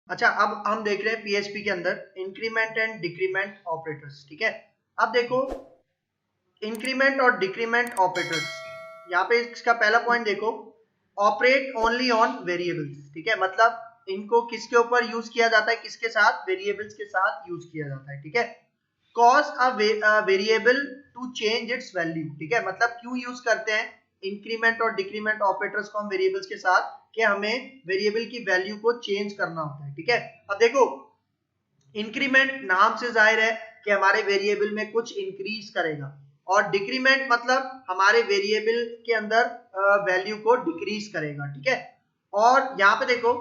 अच्छा, अब हम देख रहे हैं पीएचपी के अंदर इंक्रीमेंट एंड डिक्रीमेंट ऑपरेटर्स। ठीक है, अब देखो इंक्रीमेंट और डिक्रीमेंट ऑपरेटर्स, यहाँ पे इसका पहला पॉइंट देखो, ऑपरेट ओनली ऑन वेरिएबल्स। ठीक है, मतलब इनको किसके ऊपर यूज किया जाता है, किसके साथ, वेरिएबल्स के साथ यूज किया जाता है। ठीक है, cause a variable to change its value. ठीक है, मतलब क्यों यूज करते हैं इंक्रीमेंट और डिक्रीमेंट ऑपरेटर्स को हम वेरिएबल्स के साथ, कि हमें वेरिएबल की वैल्यू को चेंज करना होता है। ठीक है, अब देखो इंक्रीमेंट नाम से जाहिर है कि हमारे वेरिएबल में कुछ इंक्रीज करेगा, और डिक्रीमेंट मतलब हमारे वेरिएबल के अंदर वैल्यू को डिक्रीज करेगा। ठीक है, और यहाँ पे देखो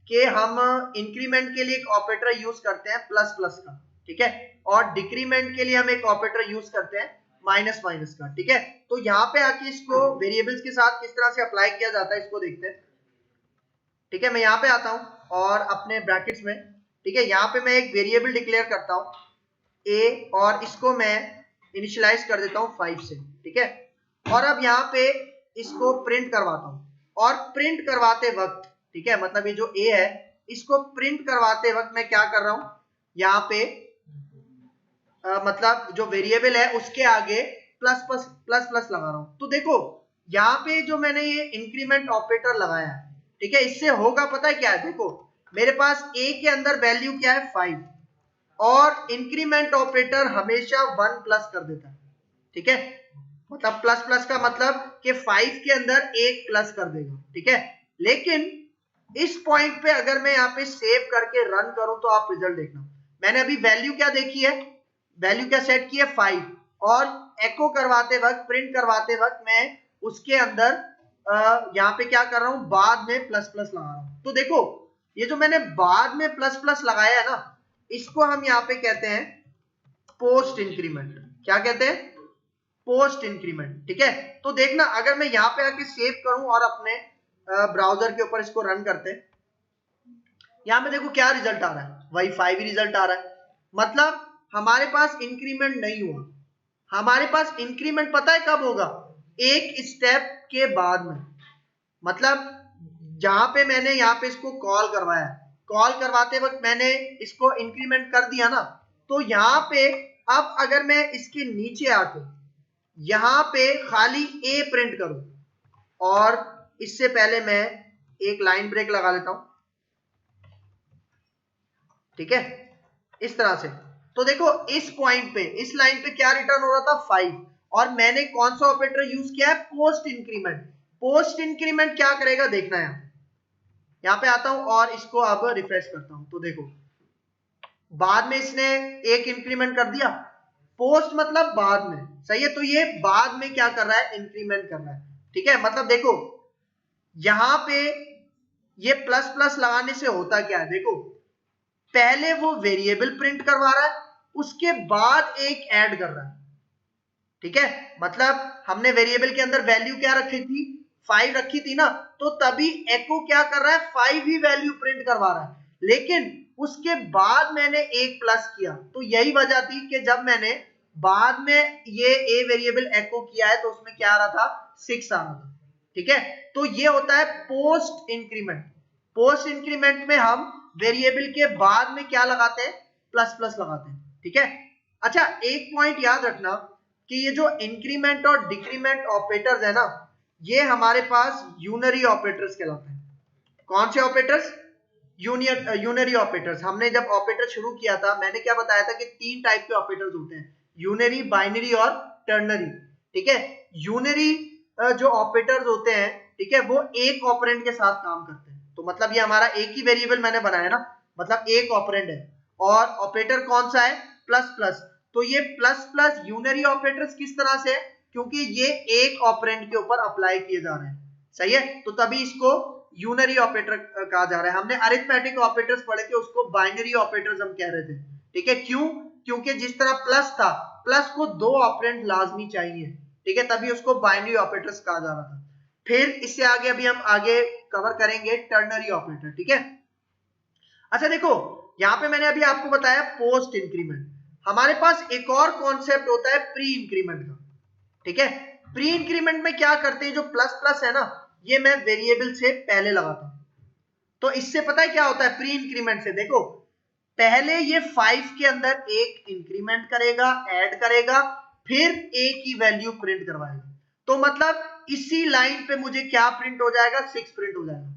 कि हम इंक्रीमेंट के लिए एक ऑपरेटर यूज करते हैं प्लस प्लस का। ठीक है, और डिक्रीमेंट के लिए हम एक ऑपरेटर यूज करते हैं माइनस माइनस का। ठीक है, तो यहाँ पे आके इसको वेरिएबल्स के साथ किस तरह से अप्लाई किया जाता है इसको देखते हैं। ठीक है, मैं यहाँ पे आता हूं और अपने ब्रैकेट्स में, ठीक है, यहाँ पे मैं एक वेरिएबल डिक्लेयर करता हूं ए, और इसको मैं इनिशियलाइज कर देता हूं 5 से। ठीक है, और अब यहाँ पे इसको प्रिंट करवाता हूं, और प्रिंट करवाते वक्त, ठीक है, मतलब ये जो ए है इसको प्रिंट करवाते वक्त मैं क्या कर रहा हूं, यहाँ पे मतलब जो वेरिएबल है उसके आगे प्लस प्लस प्लस प्लस लगा रहा हूं। तो देखो यहाँ पे जो मैंने ये इंक्रीमेंट ऑपरेटर लगाया है, ठीक है, इससे होगा पता है क्या है, देखो मेरे पास ए के अंदर वैल्यू क्या है 5, और इंक्रीमेंट ऑपरेटर हमेशा 1 प्लस कर देता है। ठीक है, मतलब प्लस प्लस का मतलब कि 5 के अंदर 1 प्लस कर देगा। ठीक है, लेकिन इस पॉइंट पे अगर मैं यहाँ पे सेव करके रन करूं तो आप रिजल्ट देखना, मैंने अभी वैल्यू क्या देखी है, वैल्यू क्या सेट की है 5, और एको करवाते वक्त, प्रिंट करवाते वक्त मैं उसके अंदर यहाँ पे क्या कर रहा हूं, बाद में प्लस प्लस लगा रहा हूं। तो देखो ये जो मैंने बाद में प्लस प्लस लगाया है ना, इसको हम यहाँ पे कहते हैं पोस्ट इंक्रीमेंट। क्या कहते हैं, पोस्ट इंक्रीमेंट। ठीक है, तो देखना अगर मैं यहाँ पे आके सेव करूं और अपने ब्राउजर के ऊपर इसको रन करते हैं, यहाँ पे देखो क्या रिजल्ट आ रहा है, वही 5 ही रिजल्ट आ रहा है। मतलब हमारे पास इंक्रीमेंट नहीं हुआ, हमारे पास इंक्रीमेंट पता है कब होगा, एक स्टेप के बाद में। मतलब जहां पे मैंने यहाँ पे इसको कॉल करवाया, कॉल करवाते वक्त मैंने इसको इंक्रीमेंट कर दिया ना, तो यहाँ पे अब अगर मैं इसके नीचे आके यहाँ पे खाली ए प्रिंट करूं, और इससे पहले मैं एक लाइन ब्रेक लगा लेता हूं। ठीक है, इस तरह से, तो देखो इस पॉइंट पे, इस लाइन पे क्या रिटर्न हो रहा था 5, और मैंने कौन सा ऑपरेटर यूज किया है, पोस्ट इंक्रीमेंट। पोस्ट इंक्रीमेंट क्या करेगा देखना है, यहाँ पे आता हूं और इसको अब रिफ्रेश करता हूं, तो देखो बाद में इसने एक इंक्रीमेंट कर दिया, पोस्ट मतलब बाद में, सही है, तो ये बाद में क्या कर रहा है, इंक्रीमेंट कर रहा है। ठीक है, मतलब देखो यहां पे ये प्लस प्लस लगाने से होता क्या है, देखो पहले वो वेरिएबल प्रिंट करवा रहा है, उसके बाद एक ऐड कर रहा है। ठीक है, मतलब हमने वेरिएबल के अंदर वैल्यू क्या रखी थी, 5 रखी थी ना, तो तभी एको क्या कर रहा है, 5 ही वैल्यू प्रिंट करवा रहा है, लेकिन उसके बाद मैंने एक प्लस किया, तो यही वजह थी कि जब मैंने बाद में ये ए वेरिएबल एको किया है तो उसमें क्या आ रहा था, 6 आ रहा था। ठीक है, तो ये होता है पोस्ट इंक्रीमेंट। पोस्ट इंक्रीमेंट में हम वेरिएबल के बाद में क्या लगाते हैं, प्लस प्लस लगाते हैं। ठीक है, अच्छा एक पॉइंट याद रखना कि ये जो इंक्रीमेंट और डिक्रीमेंट ऑपरेटर्स है ना, ये हमारे पास यूनरी ऑपरेटर्स कहलाते हैं। कौन से ऑपरेटर्स, यूनरी ऑपरेटर्स। हमने जब ऑपरेटर शुरू किया था मैंने क्या बताया था कि 3 टाइप के ऑपरेटर्स होते हैं, यूनरी, बाइनरी और टर्नरी। ठीक है, यूनरी जो ऑपरेटर्स होते हैं, ठीक है, वो एक ऑपरेंड के साथ काम करते हैं, तो मतलब ये हमारा एक ही वेरिएबल मैंने बनाया ना, मतलब एक ऑपरेंड है, और ऑपरेटर कौन सा है, प्लस प्लस। तो ये प्लस प्लस यूनरी ऑपरेटर्स किस तरह से, क्योंकि ये एक ऑपरेंड के ऊपर अप्लाई किए जा रहे हैं, सही है, तो तभी इसको यूनरी ऑपरेटर कहा जा रहा है। हमने अरिथमेटिक ऑपरेटर्स पढ़े थे, उसको बाइनरी ऑपरेटर्स हम कह रहे थे। ठीक है, क्यों, क्योंकि जिस तरह प्लस था, प्लस को 2 ऑपरेंड लाजमी चाहिए, ठीक है, तभी उसको बाइनरी ऑपरेटर्स कहा जा रहा था। फिर इससे आगे अभी हम आगे कवर करेंगे टर्नरी ऑपरेटर। ठीक है, अच्छा देखो यहाँ पे मैंने अभी आपको बताया पोस्ट इंक्रीमेंट, हमारे पास एक और कॉन्सेप्ट होता है प्री इंक्रीमेंट का। ठीक है, प्री इंक्रीमेंट में क्या करते हैं, जो प्लस प्लस है ना, ये मैं वेरिएबल से पहले लगाता हूं, तो इससे पता है क्या होता है, प्री इंक्रीमेंट से देखो पहले ये 5 के अंदर एक इंक्रीमेंट करेगा, ऐड करेगा, फिर a की वैल्यू प्रिंट करवाएगा। तो मतलब इसी लाइन पे मुझे क्या प्रिंट हो जाएगा, 6 प्रिंट हो जाएगा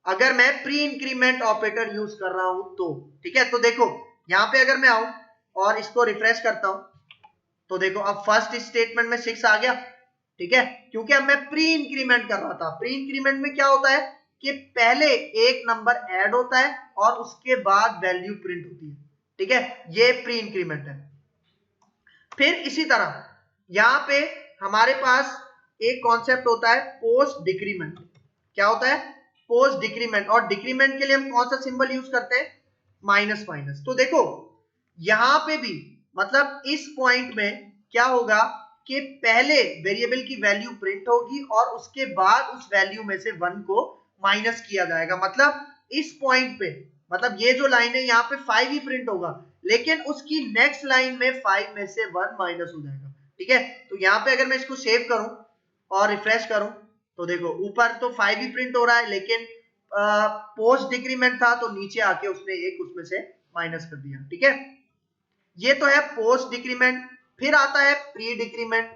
अगर मैं प्री इंक्रीमेंट ऑपरेटर यूज कर रहा हूं तो। ठीक है, तो देखो यहां पे अगर मैं आऊं और इसको रिफ्रेश करता हूं तो देखो अब फर्स्ट स्टेटमेंट में 6 आ गया। ठीक है, क्योंकि अब मैं प्री इंक्रीमेंट कर रहा था। प्री इंक्रीमेंट में क्या होता है कि पहले एक नंबर ऐड होता है और उसके बाद वैल्यू प्रिंट होती है। ठीक है, ये प्री इंक्रीमेंट है। फिर इसी तरह यहां पे हमारे पास एक कॉन्सेप्ट होता है पोस्ट डिक्रीमेंट। क्या होता है, पोस्ट डिक्रीमेंट। और डिक्रीमेंट के लिए हम कौन सा सिंबल यूज करते हैं, माइनस माइनस। तो देखो यहां पे भी मतलब इस पॉइंट में क्या होगा कि पहले वेरिएबल की वैल्यू प्रिंट होगी और उसके बाद उस वैल्यू में से 1 को माइनस किया जाएगा। मतलब इस पॉइंट पे मतलब ये जो लाइन है यहाँ पे 5 ही प्रिंट होगा, लेकिन उसकी नेक्स्ट लाइन में 5 में से 1 माइनस हो जाएगा। ठीक है, तो यहाँ पे अगर मैं इसको सेव करूं और रिफ्रेश करूं तो देखो ऊपर तो 5 ही प्रिंट हो रहा है, लेकिन पोस्ट डिक्रीमेंट था तो नीचे आके उसने एक उसमें से माइनस कर दिया। ठीक है, ये तो है पोस्ट डिक्रीमेंट। फिर आता है प्री डिक्रीमेंट।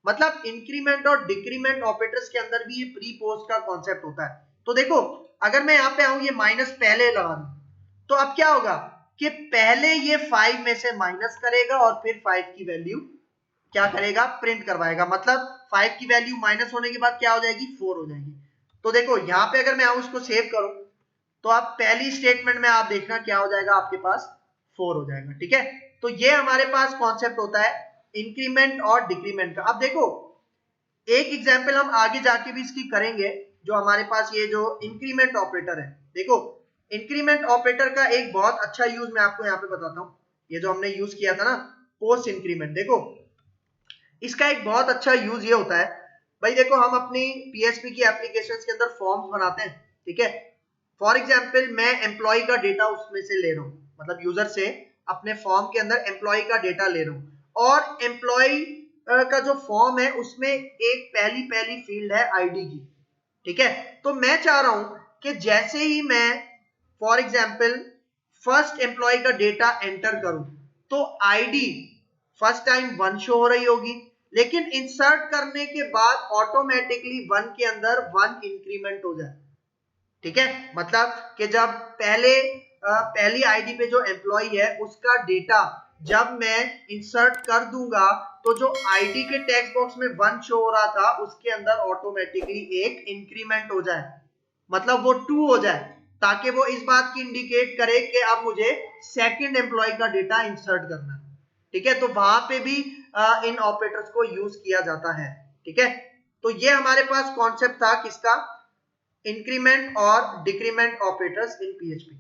मतलब इंक्रीमेंट और डिक्रीमेंट ऑपरेटर्स के अंदर भी ये प्री पोस्ट का कॉन्सेप्ट होता है। तो देखो अगर मैं यहाँ पे आऊं, ये माइनस पहले लगा दूं तो अब क्या होगा कि पहले ये 5 में से माइनस करेगा और फिर 5 की वैल्यू क्या करेगा, प्रिंट करवाएगा। मतलब 5 की वैल्यू माइनस होने के बाद क्या हो जाएगी, 4 हो जाएगी। तो देखो यहाँ पे अगर मैं आऊं उसको सेव करूं तो आप पहली स्टेटमेंट में आप देखना क्या हो जाएगा, आपके पास 4 हो जाएगा। ठीक है, तो ये हमारे पास कॉन्सेप्ट होता है इंक्रीमेंट और डिक्रीमेंट का। अब देखो एक एग्जांपल हम आगे जाके भी इसकी करेंगे, जो हमारे पास ये जो इंक्रीमेंट ऑपरेटर है। देखो इंक्रीमेंट ऑपरेटर का एक बहुत अच्छा यूज मैं आपको यहाँ पे बताता हूँ। ये जो हमने यूज किया था ना पोस्ट इंक्रीमेंट, देखो इसका एक बहुत अच्छा यूज ये होता है। भाई देखो हम अपनी पीएचपी की एप्लीकेशंस के अंदर फॉर्म्स बनाते हैं। ठीक है, फॉर एग्जांपल मैं एम्प्लॉय का डेटा उसमें से ले रहा हूँ, मतलब यूजर से अपने फॉर्म के अंदर एम्प्लॉय का डेटा ले रहा हूँ, और एम्प्लॉय का जो फॉर्म है उसमें एक पहली फील्ड है आईडी की। ठीक है, तो मैं चाह रहा हूं कि जैसे ही मैं फॉर एग्जांपल फर्स्ट एम्प्लॉय का डेटा एंटर करूं तो आईडी फर्स्ट टाइम 1 शो हो रही होगी, लेकिन इंसर्ट करने के बाद ऑटोमेटिकली 1 के अंदर 1 इंक्रीमेंट हो जाए। ठीक है, मतलब कि जब पहली आईडी पे जो एम्प्लॉय है उसका डेटा जब मैं इंसर्ट कर दूंगा तो जो आईडी के टेक्स्ट बॉक्स में 1 शो हो रहा था उसके अंदर ऑटोमेटिकली एक इंक्रीमेंट हो जाए, मतलब वो 2 हो जाए, ताकि वो इस बात की इंडिकेट करे कि अब मुझे सेकंड एम्प्लॉय का डेटा इंसर्ट करना है। ठीक है, तो वहां पे भी इन ऑपरेटर्स को यूज किया जाता है। ठीक है, तो ये हमारे पास कॉन्सेप्ट था किसका, इंक्रीमेंट और डिक्रीमेंट ऑपरेटर्स इन पीएचपी।